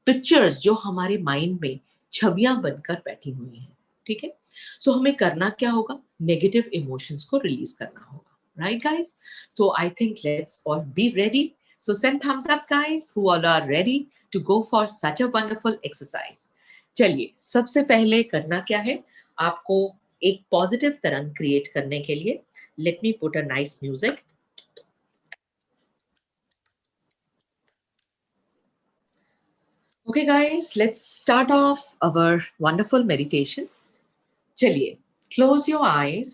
पिक्चर्स जो हमारे माइंड में छवियां बनकर बैठी हुई हैं, ठीक है। सो हमें करना क्या होगा, नेगेटिव इमोशंस को रिलीज करना होगा, राइट गाइस। तो I think let's all be ready. So send thumbs up guys who all are ready to go for such a wonderful exercise. चलिए, सबसे पहले करना क्या है, आपको एक पॉजिटिव तरंग क्रिएट करने के लिए let me put a nice music. Okay guys, let's start off our wonderful meditation. चलिए, close your eyes,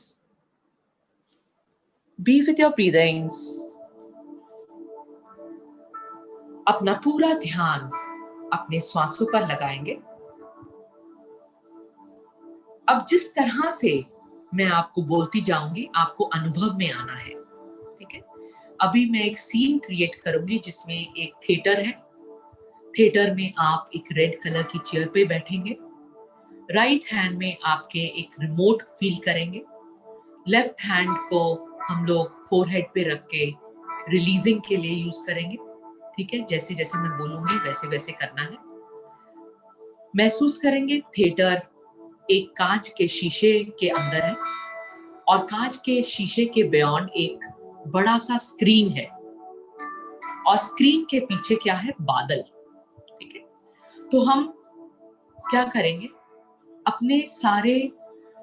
be with your breathings. अपना पूरा ध्यान अपने श्वासों पर लगाएंगे। अब जिस तरह से मैं आपको बोलती जाऊंगी, आपको अनुभव में आना है, ठीक है। अभी मैं एक सीन क्रिएट करूंगी जिसमें एक थिएटर है। थिएटर में आप एक रेड कलर की चेयर पे बैठेंगे। राइट हैंड में आपके एक रिमोट फील करेंगे। लेफ्ट हैंड को हम लोग फोरहेड पे रख के रिलीजिंग के लिए यूज करेंगे, ठीक है। जैसे जैसे मैं बोलूंगी वैसे वैसे करना है। महसूस करेंगे थिएटर एक कांच के शीशे के अंदर है, और कांच के शीशे के बियॉन्ड एक बड़ा सा स्क्रीन है, और स्क्रीन के पीछे क्या है, बादल, ठीक है। तो हम क्या करेंगे, अपने सारे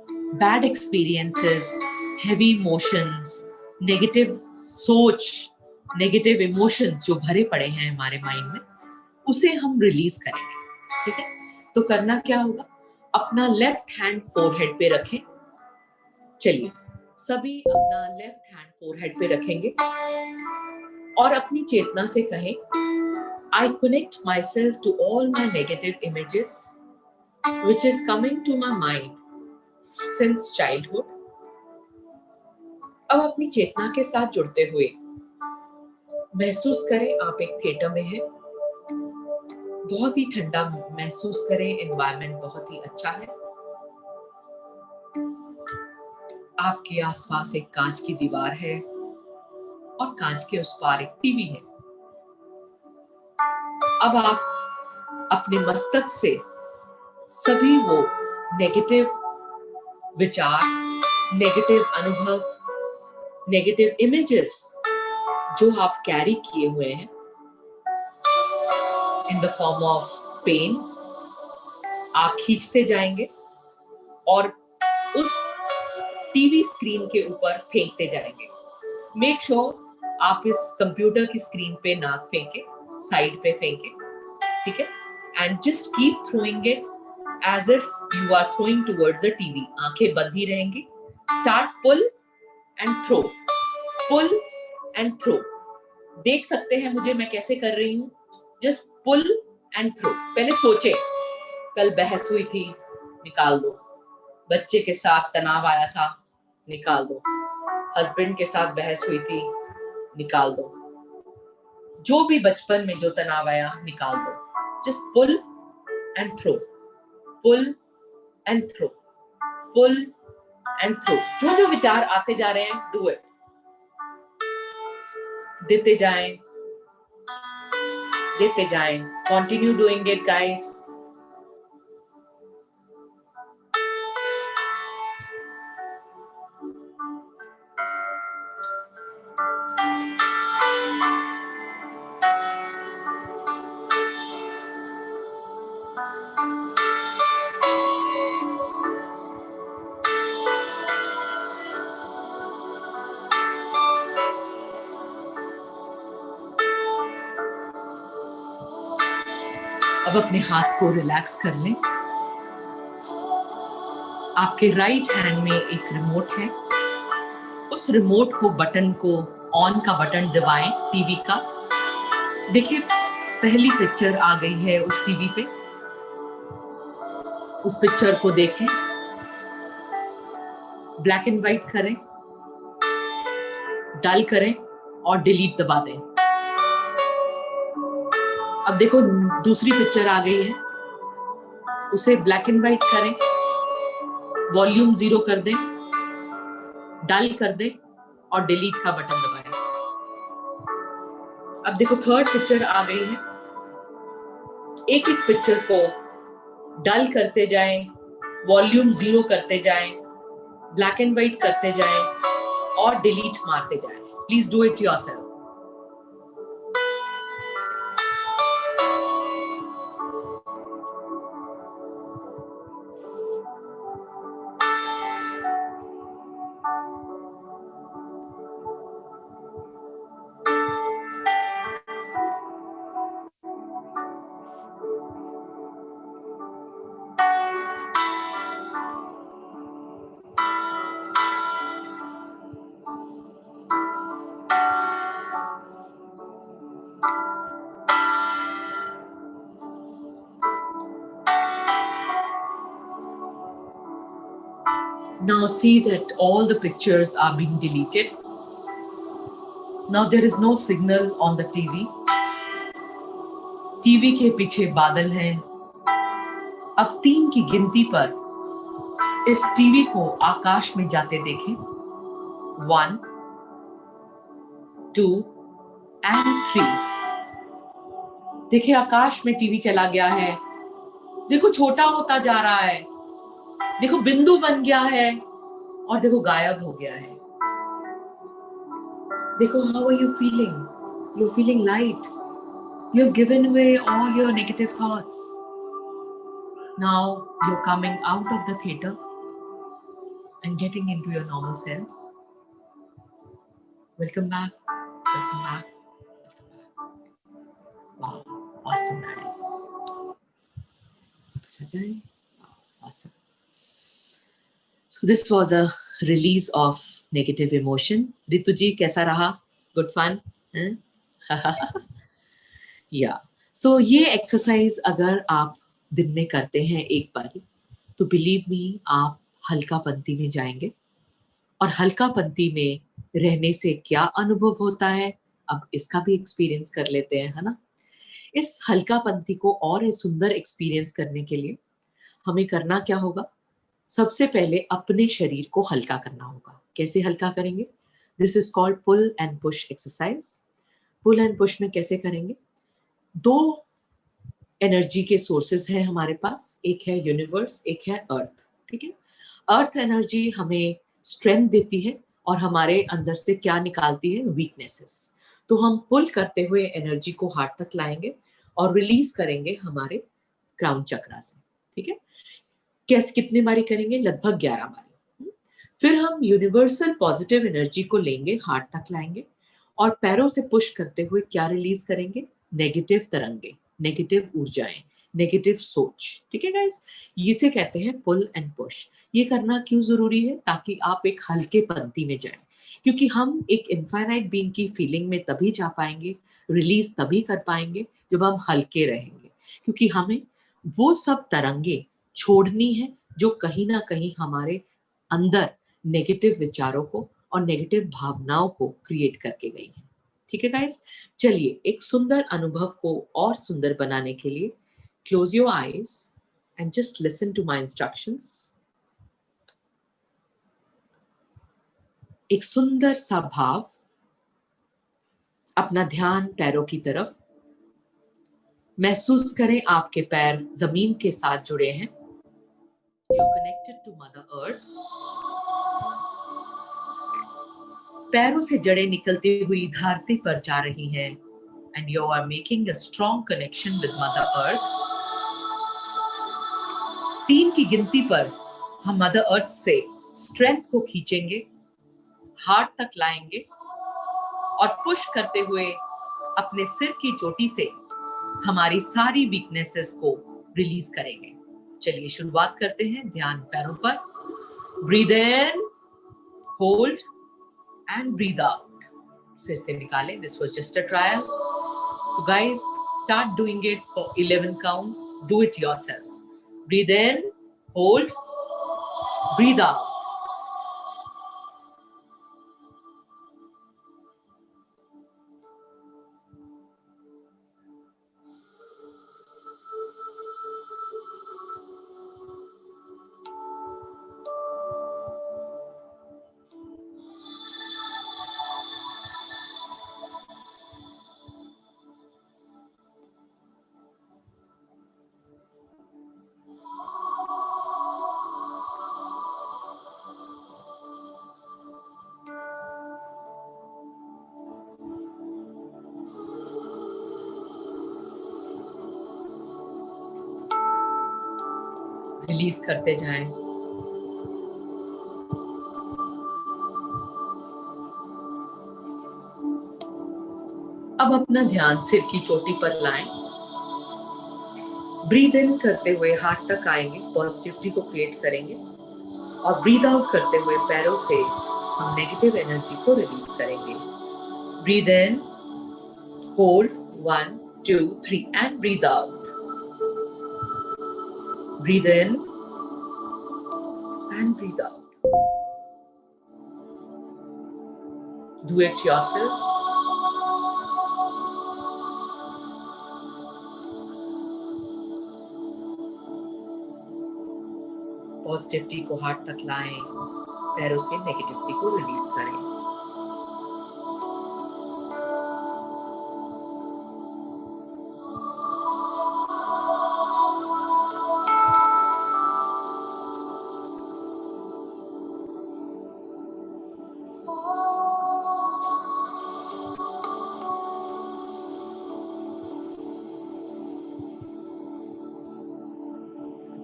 bad experiences, heavy emotions, negative सोच, नेगेटिव इमोशंस जो भरे पड़े हैं हमारे माइंड में, उसे हम रिलीज करेंगे, ठीक है। तो करना क्या होगा, अपना लेफ्ट हैंड फोरहेड पे रखें। चलिए, सभी अपना लेफ्ट हैंड फोरहेड पे रखेंगे और अपनी चेतना से कहें, I connect myself to all my negative images which is coming to my mind since childhood. अब अपनी चेतना के साथ जुड़ते हुए महसूस करें आप एक थिएटर में हैं। बहुत ही ठंडा महसूस करें, एनवायरनमेंट बहुत ही अच्छा है। आपके आसपास एक कांच की दीवार है और कांच के उस पार एक टीवी है। अब आप अपने मस्तक से सभी वो नेगेटिव विचार, नेगेटिव अनुभव, नेगेटिव इमेजेस जो आप कैरी किए हुए हैं in the form of pain, आप खींचते जाएंगे और उस टीवी स्क्रीन के ऊपर फेंकते जाएंगे। मेक श्योर आप इस कंप्यूटर की स्क्रीन पे ना फेंके, साइड पे फेंके, ठीक है। And just keep throwing it as if you are throwing towards the TV. आंखें बंद ही रहेंगी। Start pull and throw, pull and throw. देख सकते हैं मुझे मैं कैसे कर रही हूं। Just pull and throw. पहले सोचे, कल बहस हुई थी, निकाल दो। बच्चे के साथ तनाव आया था, निकाल दो। हस्बैंड के साथ बहस हुई थी, निकाल दो। जो भी बचपन में जो तनाव आया, निकाल दो। Just pull and throw, pull and throw, pull and throw. जो जो विचार आते जा रहे हैं, डू इट। देते जाएं, देते जाएं। Continue doing it guys. अब अपने हाथ को रिलैक्स कर लें। आपके राइट हैंड में एक रिमोट है। उस रिमोट को, बटन को, ऑन का बटन दबाएं टीवी का। देखिए पहली पिक्चर आ गई है उस टीवी पे। उस पिक्चर को देखें, ब्लैक एंड व्हाइट करें, डल करें और डिलीट दबा दें। अब देखो दूसरी पिक्चर आ गई है, उसे ब्लैक एंड व्हाइट करें, वॉल्यूम 0 कर दें, डल कर दें और डिलीट का बटन दबाएं। अब देखो थर्ड पिक्चर आ गई है। एक एक पिक्चर को डल करते जाएं, वॉल्यूम 0 करते जाएं, ब्लैक एंड व्हाइट करते जाएं और डिलीट मारते जाएं। Please do it yourself. Now see that all the pictures are being deleted. Now there is no signal on the TV. TV के पीछे बादल हैं। अब 3 की गिनती पर इस टीवी को आकाश में जाते देखें। 1, 2 and 3। देखिए आकाश में टीवी चला गया है। देखो छोटा होता जा रहा है। देखो बिंदु बन गया है और देखो गायब हो गया है। देखो how are you feeling? You're feeling light. You've given away all your negative thoughts. Now you're coming out of the theater and getting into your normal selves. Welcome back. Welcome back. Wow, awesome guys. Awesome. So this was a release of negative emotion. Ritu ji, कैसा रहा? Good fun? Yeah. So ये एक्सरसाइज अगर आप दिन में करते हैं एक बार, तो बिलीव मी आप हल्कापंती में जाएंगे। और हल्कापंती में रहने से क्या अनुभव होता है, अब इसका भी एक्सपीरियंस कर लेते हैं, है ना। इस हल्कापंती को और सुंदर एक्सपीरियंस करने के लिए हमें करना क्या होगा? सबसे पहले अपने शरीर को हल्का करना होगा। कैसे हल्का करेंगे? This is called pull and push exercise. Pull and push में कैसे करेंगे? 2 एनर्जी के सोर्सेस हैं हमारे पास, एक है यूनिवर्स, एक है अर्थ। ठीक है, अर्थ एनर्जी हमें स्ट्रेंथ देती है और हमारे अंदर से क्या निकालती है? वीकनेसेस। तो हम पुल करते हुए एनर्जी को हार्ट तक लाएंगे और रिलीज करेंगे हमारे क्राउन चक्रा से। ठीक है, कैसे कितने बारी करेंगे? लगभग 11 बारी। फिर हम यूनिवर्सल पॉजिटिव एनर्जी को लेंगे, हार्ट तक लाएंगे और पैरों से पुश करते हुए क्या रिलीज करेंगे? नेगेटिव तरंगे, नेगेटिव ऊर्जाएं, नेगेटिव सोच। ठीक है गाइस, इसे कहते हैं पुल एंड पुश। ये करना क्यों जरूरी है? ताकि आप एक हल्के पंक्ति में जाएं, क्योंकि हम एक इनफाइनाइट बीइंग की फीलिंग में तभी जा पाएंगे, रिलीज तभी कर पाएंगे जब हम हल्के रहेंगे, क्योंकि हमें वो सब तरंगे छोड़नी है जो कहीं ना कहीं हमारे अंदर नेगेटिव विचारों को और नेगेटिव भावनाओं को क्रिएट करके गई है। ठीक है गाइस, चलिए एक सुंदर अनुभव को और सुंदर बनाने के लिए close your eyes and just listen to my instructions. एक सुंदर सा भाव, अपना ध्यान पैरों की तरफ। महसूस करें आपके पैर जमीन के साथ जुड़े हैं। You are connected to mother earth. पैरों से जड़ें निकलती हुई धरती पर जा रही हैं and you are making a strong connection with mother earth. 3 की गिनती पर हम मदर अर्थ से स्ट्रेंथ को खींचेंगे, हार्ट तक लाएंगे और पुश करते हुए अपने सिर की चोटी से हमारी सारी वीकनेसेस को रिलीज करेंगे। चलिए शुरुआत करते हैं। ध्यान पैरों पर। Breathe in, hold and breathe out. सिर से निकालें। This was just a trial, so guys start doing it for 11 counts. Do it yourself. Breathe in, hold, breathe out. Release करते जाएं। अब अपना ध्यान सिर की चोटी पर लाएं। ब्रीद इन करते हुए हार्ट तक आएंगे, पॉजिटिविटी को क्रिएट करेंगे और ब्रीद आउट करते हुए पैरों से हम नेगेटिव एनर्जी को रिलीज करेंगे। Breathe in, hold 1 2 3 and breathe out. Breathe in and breathe out. Do it yourself. Positivity को हार्ट तक लाएं, पैरों से नेगेटिविटी को रिलीज करें।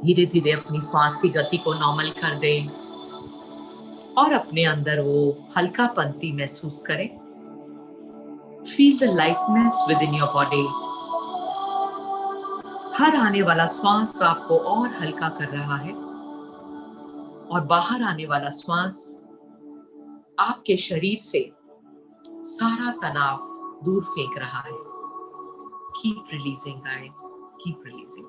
धीरे धीरे अपनी श्वास की गति को नॉर्मल कर दें और अपने अंदर वो हल्कापंती महसूस करें। Feel the lightness within your body. हर आने वाला श्वास आपको और हल्का कर रहा है और बाहर आने वाला श्वास आपके शरीर से सारा तनाव दूर फेंक रहा है। Keep releasing guys, keep releasing.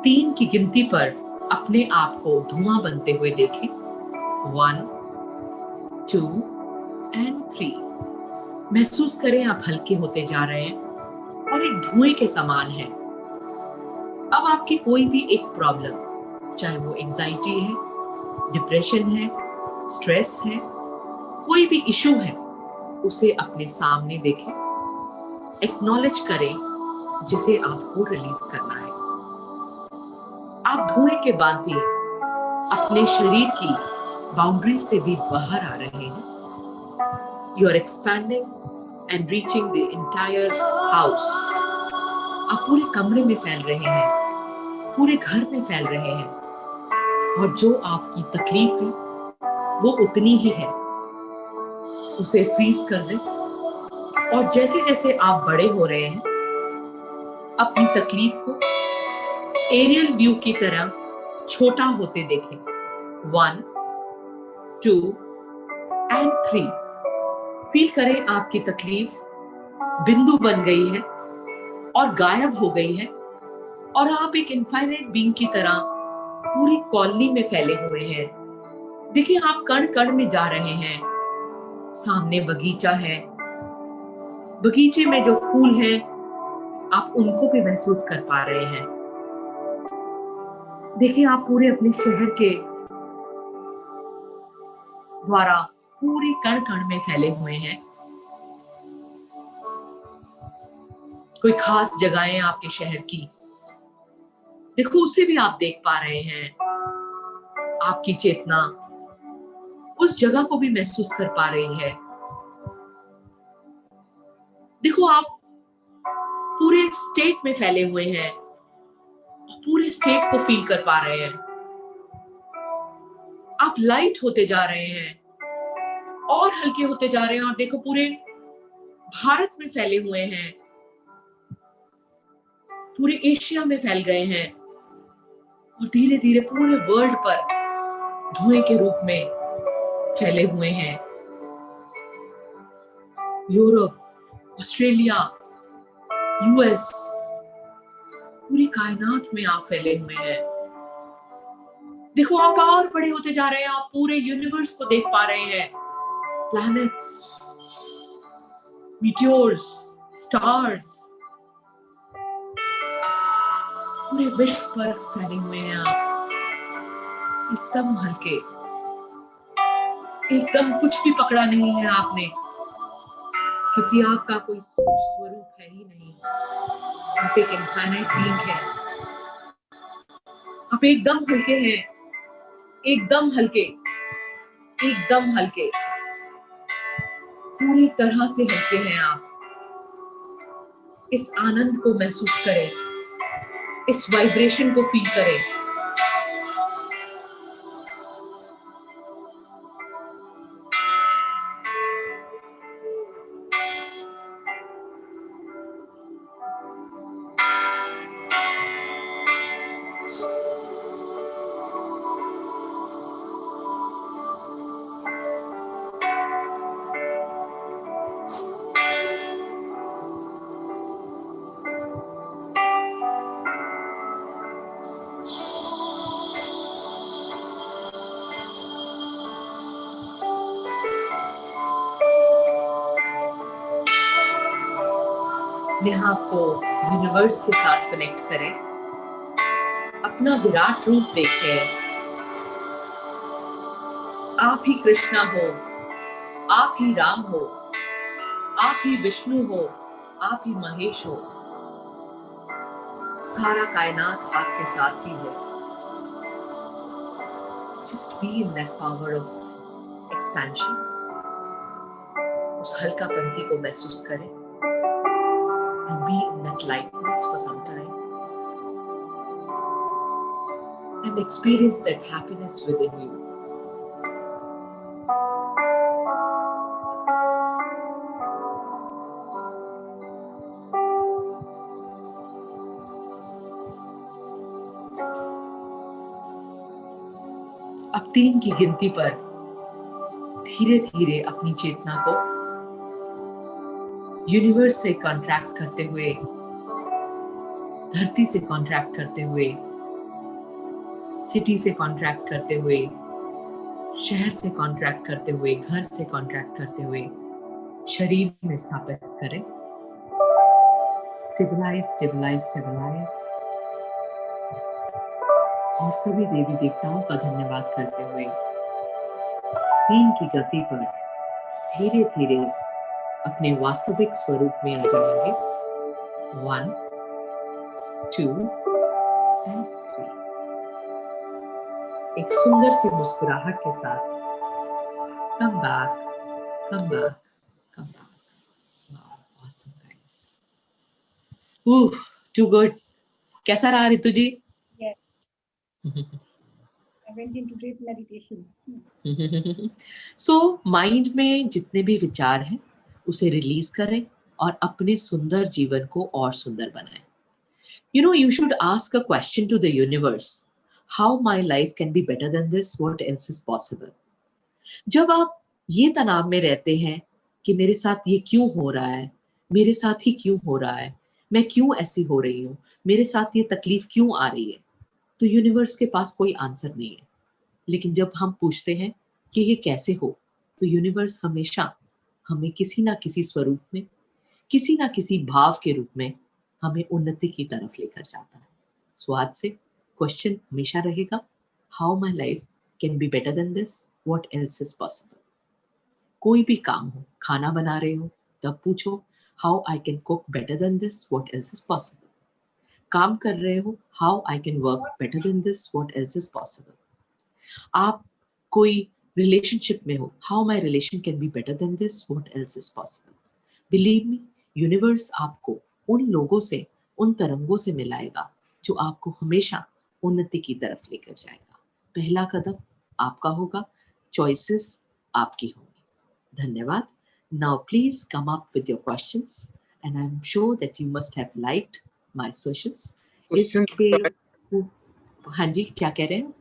तीन की गिनती पर अपने आप को धुआं बनते हुए देखें। 1 2 एंड 3। महसूस करें आप हल्के होते जा रहे हैं और एक धुएं के समान है। अब आपकी कोई भी एक प्रॉब्लम, चाहे वो एंजाइटी है, डिप्रेशन है, स्ट्रेस है, कोई भी इशू है, उसे अपने सामने देखें, एक्नॉलेज करें जिसे आपको रिलीज करना है। आप धुएं के बाद ही अपने शरीर की बाउंड्री से भी बाहर आ रहे हैं। You are expanding and reaching the entire house. आप पूरे कमरे में फैल रहे हैं, पूरे घर में फैल रहे हैं और जो आपकी तकलीफ है वो उतनी ही है। उसे फ्रीज कर दें और जैसे जैसे आप बड़े हो रहे हैं अपनी तकलीफ को एरियल व्यू की तरह छोटा होते देखें। 1, 2 एंड 3। फील करें आपकी तकलीफ बिंदु बन गई है और गायब हो गई है और आप एक इनफाइनाइट बीइंग की तरह पूरी कॉलोनी में फैले हुए हैं। देखिए आप कण कण में जा रहे हैं। सामने बगीचा है, बगीचे में जो फूल हैं आप उनको भी महसूस कर पा रहे हैं। देखिए आप पूरे अपने शहर के द्वारा पूरे कण कण में फैले हुए हैं। कोई खास जगहें आपके शहर की, देखो उसे भी आप देख पा रहे हैं। आपकी चेतना उस जगह को भी महसूस कर पा रही है। देखो आप पूरे स्टेट में फैले हुए हैं, पूरे स्टेट को फील कर पा रहे हैं। आप लाइट होते जा रहे हैं और हल्के होते जा रहे हैं और देखो पूरे भारत में फैले हुए हैं, पूरे एशिया में फैल गए हैं और धीरे धीरे पूरे वर्ल्ड पर धुएं के रूप में फैले हुए हैं। यूरोप, ऑस्ट्रेलिया, यूएस, पूरी कायनात में आप फैले हुए हैं। देखो आप और बड़े होते जा रहे हैं, आप पूरे यूनिवर्स को देख पा रहे हैं। प्लैनेट्स, मीटियोर्स, स्टार्स, पूरे विश्व पर फैले हुए हैं आप। एकदम हल्के, एकदम कुछ भी पकड़ा नहीं है आपने, क्योंकि आपका कोई स्वरूप है ही नहीं। आप एक इनफाइनाइट बीइंग है। आप एकदम हल्के हैं, एकदम हल्के, एकदम हल्के, पूरी तरह से हल्के हैं आप। इस आनंद को महसूस करें, इस वाइब्रेशन को फील करें। अपने आप को यूनिवर्स के साथ कनेक्ट करें, अपना विराट रूप देखें। आप ही कृष्णा हो, आप ही राम हो, आप ही विष्णु हो, आप ही महेश हो। सारा कायनात आपके साथ ही है। Just be in that power of expansion. उस हल्कापंती को महसूस करें and be in that lightness for some time and experience that happiness within you. अब 3 की गिनती पर धीरे धीरे अपनी चेतना को यूनिवर्स से कॉन्ट्रैक्ट करते हुए, धरती से कॉन्ट्रैक्ट करते हुए, सिटी से कॉन्ट्रैक्ट करते हुए, शहर से कॉन्ट्रैक्ट करते हुए, घर से कॉन्ट्रैक्ट करते हुए शरीर में स्थापित करें। Stabilise, stabilise, stabilise. और सभी देवी देवताओं का धन्यवाद करते हुए 3 की गति पर धीरे धीरे अपने वास्तविक स्वरूप में आ जाएंगे। 1, 2 and 3। एक सुंदर सी मुस्कुराहट के साथ come back, come back, come back. Wow, awesome guys. Too good. कैसा रहा रितु जी? I went into deep meditation. So mind में जितने भी विचार हैं उसे रिलीज करें और अपने सुंदर जीवन को और सुंदर बनाएं। You should ask a question to the universe. How my life can be better than this? What else is possible? जब आप ये तनाव में रहते हैं कि मेरे साथ ये क्यों हो रहा है, मेरे साथ ही क्यों हो रहा है, मैं क्यों ऐसी हो रही हूँ, मेरे साथ ये तकलीफ क्यों आ रही है, तो यूनिवर्स के पास कोई आंसर नहीं है। लेकिन जब हम पूछते हैं कि ये कैसे हो, तो यूनिवर्स हमेशा हमें किसी ना किसी स्वरूप में, किसी ना किसी भाव के रूप में हमें उन्नति की तरफ लेकर जाता है। सो आज से क्वेश्चन हमेशा रहेगा, how my life can be better than this, what else is possible. कोई भी काम हो, खाना बना रहे हो तब पूछो, how I can cook better than this, what else is possible. काम कर रहे हो, how I can work better than this, what else is possible. आप कोई रिलेशनशिप में हो, how my relation can be better than this, what else is possible. Believe me, universe आपको उन लोगों से, उन तरंगों से मिलाएगा जो आपको हमेशा उन्नति की तरफ लेकर जाएगा। पहला कदम आपका होगा, चॉइसेस आपकी होंगी। धन्यवाद। Now please come up with your questions and I am sure that you must have liked my sessions. इसके हाँ जी, क्या कह रहे हैं?